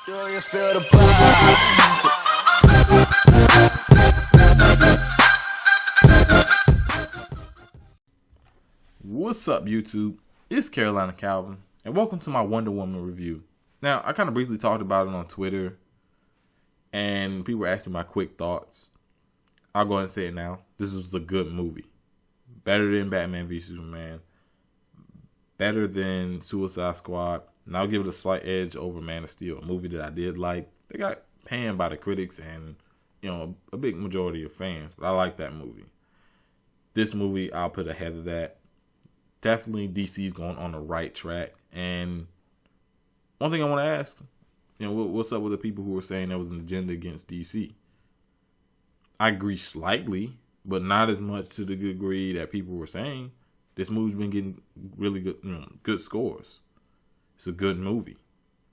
Do you feel the vibes? What's up, YouTube? It's Carolina Calvin, and welcome to my Wonder Woman review. Now, I kind of briefly talked about it on Twitter, and people were asking my quick thoughts. I'll go ahead and say it now. This was a good movie. Better than Batman v Superman. Better than Suicide Squad. And I'll give it a slight edge over Man of Steel, a movie that I did like. They got panned by the critics and, a big majority of fans, but I like that movie. This movie, I'll put ahead of that. Definitely DC's going on the right track. And one thing I want to ask, what's up with the people who were saying there was an agenda against DC? I agree slightly, but not as much to the degree that people were saying. This movie's been getting really good, good scores. It's a good movie.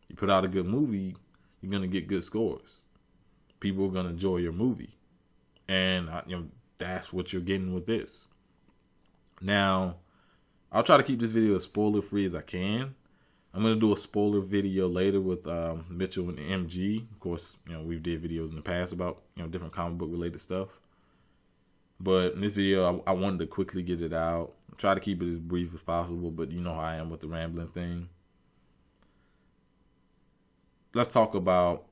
You put out a good movie, you're gonna get good scores. People are gonna enjoy your movie, and that's what you're getting with this. Now, I'll try to keep this video as spoiler free as I can. I'm gonna do a spoiler video later with Mitchell and MG. Of course, we've did videos in the past about different comic book related stuff. But in this video, I wanted to quickly get it out. Try to keep it as brief as possible, but you know how I am with the rambling thing. Let's talk about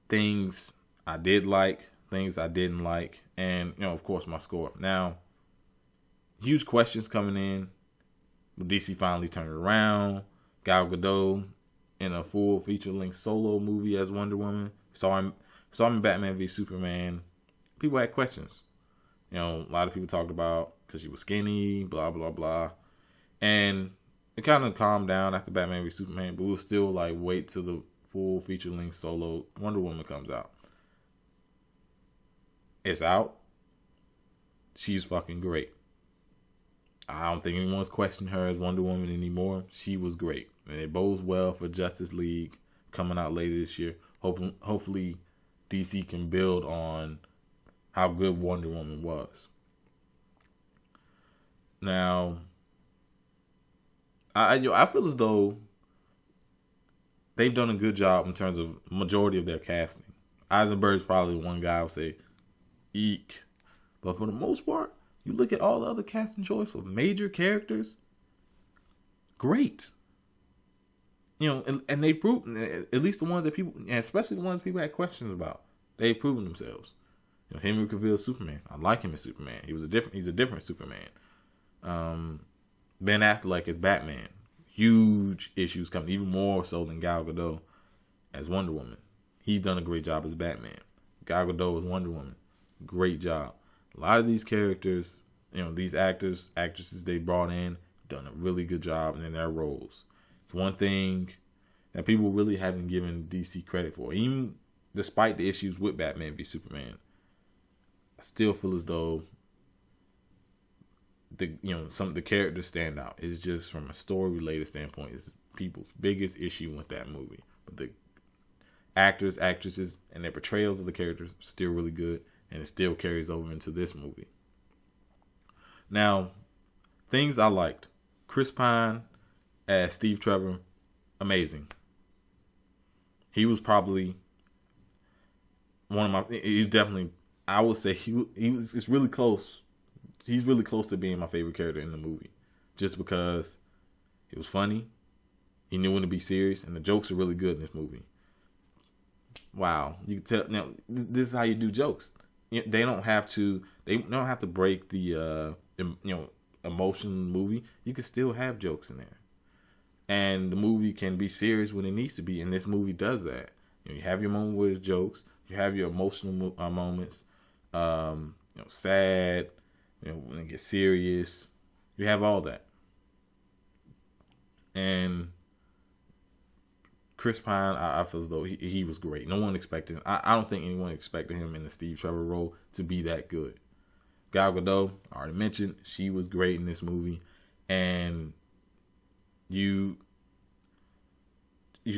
things I did like, things I didn't like, and, of course, my score. Now, huge questions coming in. Will DC finally turn it around? Gal Gadot in a full feature-length solo movie as Wonder Woman. Saw him in Batman v Superman. People had questions. A lot of people talked about because she was skinny, blah, blah, blah. And it kind of calmed down after Batman v Superman, but we'll still wait till the full feature-length solo Wonder Woman comes out. It's out. She's fucking great. I don't think anyone's questioning her as Wonder Woman anymore. She was great. And it bodes well for Justice League coming out later this year. Hopefully DC can build on how good Wonder Woman was. Now, I feel as though they've done a good job in terms of majority of their casting. Eisenberg's probably one guy I would say, eek. But for the most part, you look at all the other casting choice of major characters, great. And they've proven, at least the ones that people, and especially the ones people had questions about, they've proven themselves. Henry Cavill's Superman. I like him as Superman. He's a different Superman. Ben Affleck as Batman. Huge issues coming, even more so than Gal Gadot as Wonder Woman. He's done a great job as Batman. Gal Gadot as Wonder Woman. Great job. A lot of these characters, these actors, actresses they brought in, done a really good job in their roles. It's one thing that people really haven't given DC credit for. Even despite the issues with Batman v Superman, I still feel as though some of the characters stand out. It's just from a story related standpoint, it's people's biggest issue with that movie. But the actors, actresses, and their portrayals of the characters are still really good, and it still carries over into this movie. Now, things I liked. Chris Pine as Steve Trevor, amazing. He was probably he's definitely, I would say it's really close. He's really close to being my favorite character in the movie. Just because it was funny. He knew when to be serious. And the jokes are really good in this movie. Wow. You can tell. Now, this is how you do jokes. They don't have to break the, emotional movie. You can still have jokes in there. And the movie can be serious when it needs to be. And this movie does that. You have your moment with its jokes. You have your emotional moments. Sad. When it gets serious, you have all that. And Chris Pine, I feel as though he was great. No one expected, I don't think anyone expected him in the Steve Trevor role to be that good. Gal Gadot, I already mentioned, she was great in this movie. And you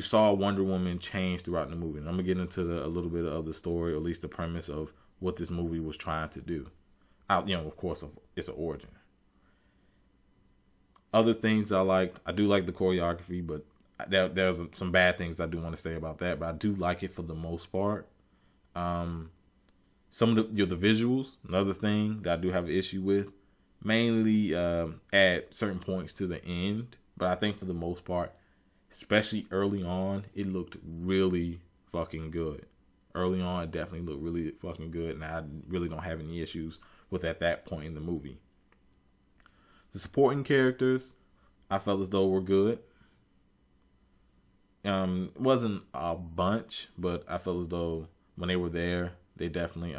saw Wonder Woman change throughout the movie. And I'm going to get into a little bit of the story, or at least the premise of what this movie was trying to do. Of course, it's an origin. Other things I liked, I do like the choreography, but there's some bad things I do want to say about that, but I do like it for the most part. Some of the visuals, another thing that I do have an issue with, mainly at certain points to the end. But I think for the most part, especially early on, it looked really fucking good. Early on, it definitely looked really fucking good, and I really don't have any issues with at that point in the movie. The supporting characters, I felt as though were good. Wasn't a bunch, but I felt as though when they were there, they definitely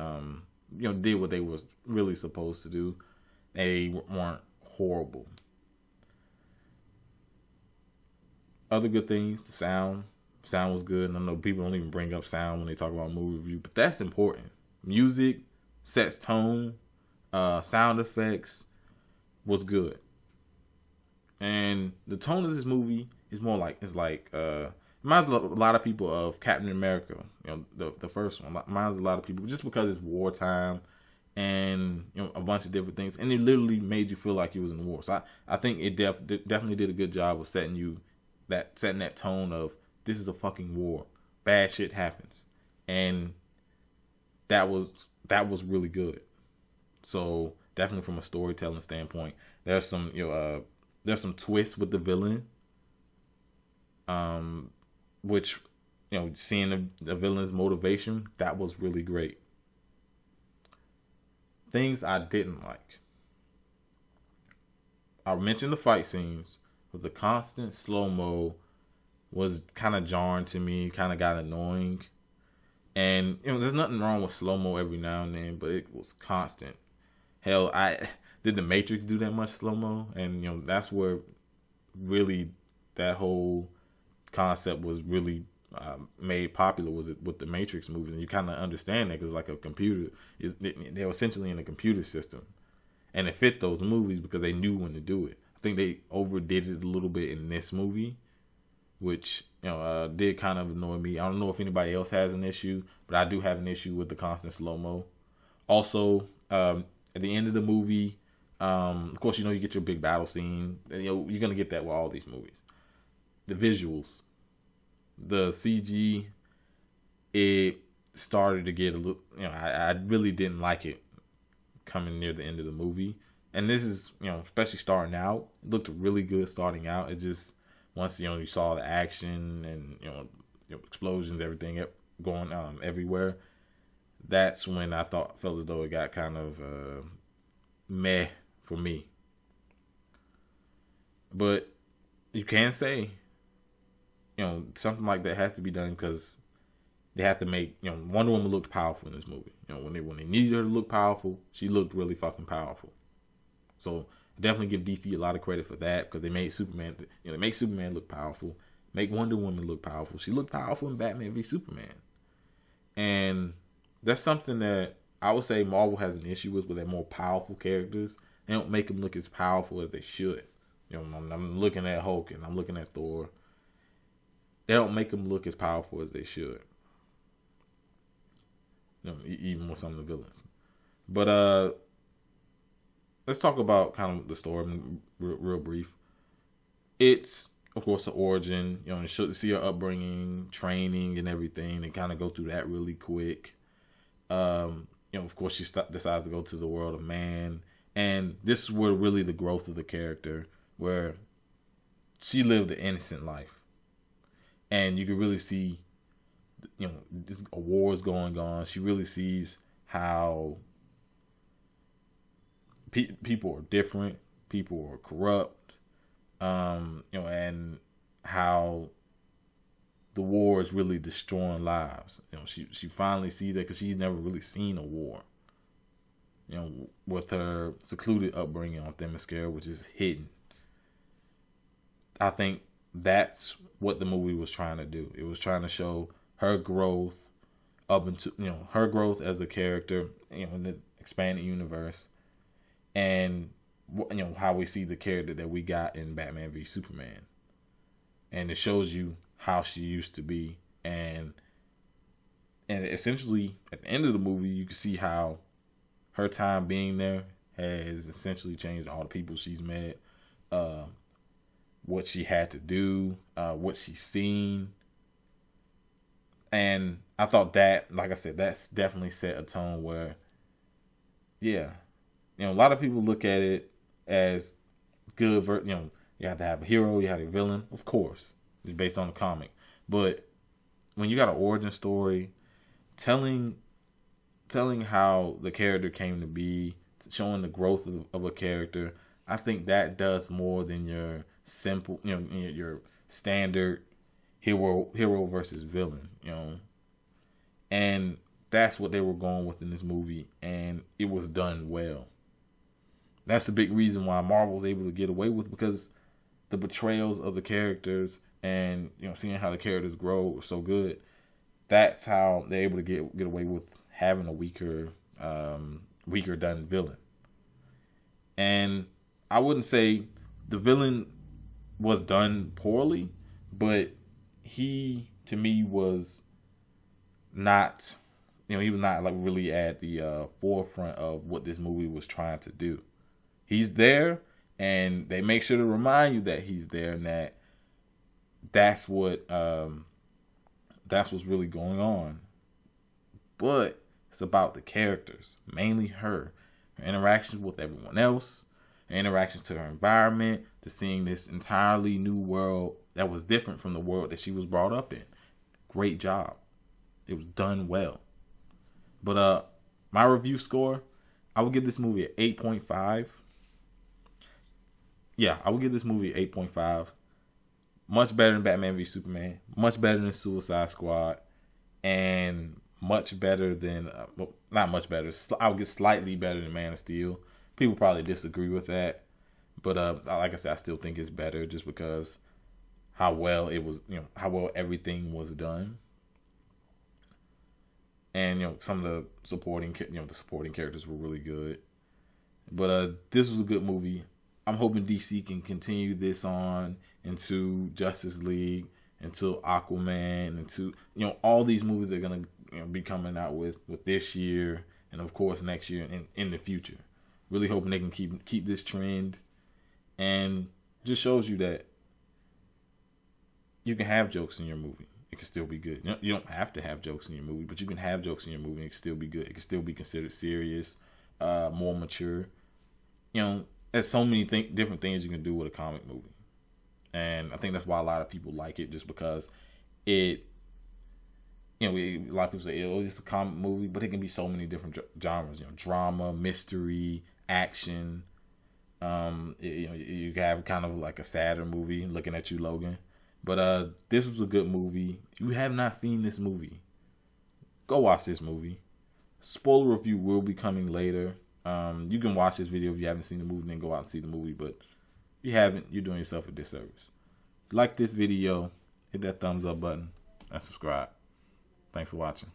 did what they was really supposed to do. They weren't horrible. Other good things, the sound was good. And I know people don't even bring up sound when they talk about movie review, but that's important. Music sets tone, sound effects was good. And the tone of this movie is more like, reminds a lot of people of Captain America, the first one. Reminds a lot of people just because it's wartime and a bunch of different things, and it literally made you feel like you was in war. So I think it definitely did a good job of setting that tone of this is a fucking war, bad shit happens, and that was really good. So definitely from a storytelling standpoint, there's some twists with the villain, which seeing the villain's motivation, that was really great. Things I didn't like. I mentioned the fight scenes, but the constant slow-mo was kind of jarring to me, kind of got annoying. And there's nothing wrong with slow-mo every now and then, but it was constant. Hell, did the Matrix do that much slow-mo? And that's where really that whole concept was really made popular, was it with the Matrix movies. And you kind of understand that because like a computer, they're essentially in a computer system, and it fit those movies because they knew when to do it. I think they overdid it a little bit in this movie, which did kind of annoy me. I don't know if anybody else has an issue, but I do have an issue with the constant slow-mo. Also, at the end of the movie, of course, you get your big battle scene. You're gonna get that with all these movies. The visuals, the CG, it started to get a little. I really didn't like it coming near the end of the movie. And this is, especially starting out, it looked really good starting out. It just, once, you saw the action and, explosions, everything going everywhere, that's when I felt as though it got kind of meh for me. But you can say, something like that has to be done because they have to make, Wonder Woman looked powerful in this movie. When they needed her to look powerful, she looked really fucking powerful. So definitely give DC a lot of credit for that because they made Superman, they make Superman look powerful, make Wonder Woman look powerful. She looked powerful in Batman v Superman, and that's something that I would say Marvel has an issue with their more powerful characters. They don't make them look as powerful as they should. I'm looking at Hulk and I'm looking at Thor. They don't make them look as powerful as they should. Even with some of the villains. But let's talk about kind of the story real brief. It's, of course, the origin. You see her upbringing, training, and everything, and kind of go through that really quick. Of course, she decides to go to the world of man, and this is where really the growth of the character, where she lived an innocent life, and you can really see, a war is going on. She really sees how people are different, people are corrupt, and how the war is really destroying lives. She finally sees that because she's never really seen a war. With her secluded upbringing on Themyscira, which is hidden. I think that's what the movie was trying to do. It was trying to show her growth up into, her growth as a character, in the expanded universe, and how we see the character that we got in Batman v Superman. And it shows you how she used to be, and essentially at the end of the movie you can see how her time being there has essentially changed all the people she's met. what she had to do, what she's seen. And I thought that, like I said, that's definitely set a tone where, yeah, you know, a lot of people look at it as good. You know, you have to have a hero, you have a villain, of course, it's based on the comic. But when you got an origin story, telling how the character came to be, showing the growth of a character, I think that does more than your simple, you know, your standard hero versus villain, you know. And that's what they were going with in this movie, and it was done well. That's a big reason why Marvel was able to get away with, because the portrayals of the characters and, you know, seeing how the characters grow were so good. That's how they're able to get away with having a weaker done villain. And I wouldn't say the villain was done poorly, but he, to me, was not, you know, he was not like really at the forefront of what this movie was trying to do. He's there, and they make sure to remind you that he's there, and that's what's really going on. But it's about the characters, mainly her interactions with everyone else, her interactions to her environment, to seeing this entirely new world that was different from the world that she was brought up in. Great job. It was done well. But my review score, I would give this movie an 8.5. Yeah, I would give this movie an 8.5. Much better than Batman v Superman. Much better than Suicide Squad. And much better than, well, not much better. I would get slightly better than Man of Steel. People probably disagree with that. But like I said, I still think it's better just because how well it was, you know, how well everything was done. And, you know, some of the supporting characters were really good. But this was a good movie. I'm hoping DC can continue this on into Justice League, into Aquaman, into, you know, all these movies they're gonna, you know, be coming out with this year, and of course next year and in the future. Really hoping they can keep this trend, and just shows you that you can have jokes in your movie. It can still be good. You don't have to have jokes in your movie, but you can have jokes in your movie and it can still be good. It can still be considered serious, more mature. You know, there's so many different things you can do with a comic movie. And I think that's why a lot of people like it, just because it, you know, a lot of people say, oh, it's a comic movie, but it can be so many different genres, you know, drama, mystery, action. You know, you have kind of like a sadder movie, Looking at You, Logan. But this was a good movie. If you have not seen this movie, go watch this movie. Spoiler review will be coming later. You can watch this video if you haven't seen the movie, then go out and see the movie. But if you haven't, you're doing yourself a disservice. Like this video, hit that thumbs up button, and subscribe. Thanks for watching.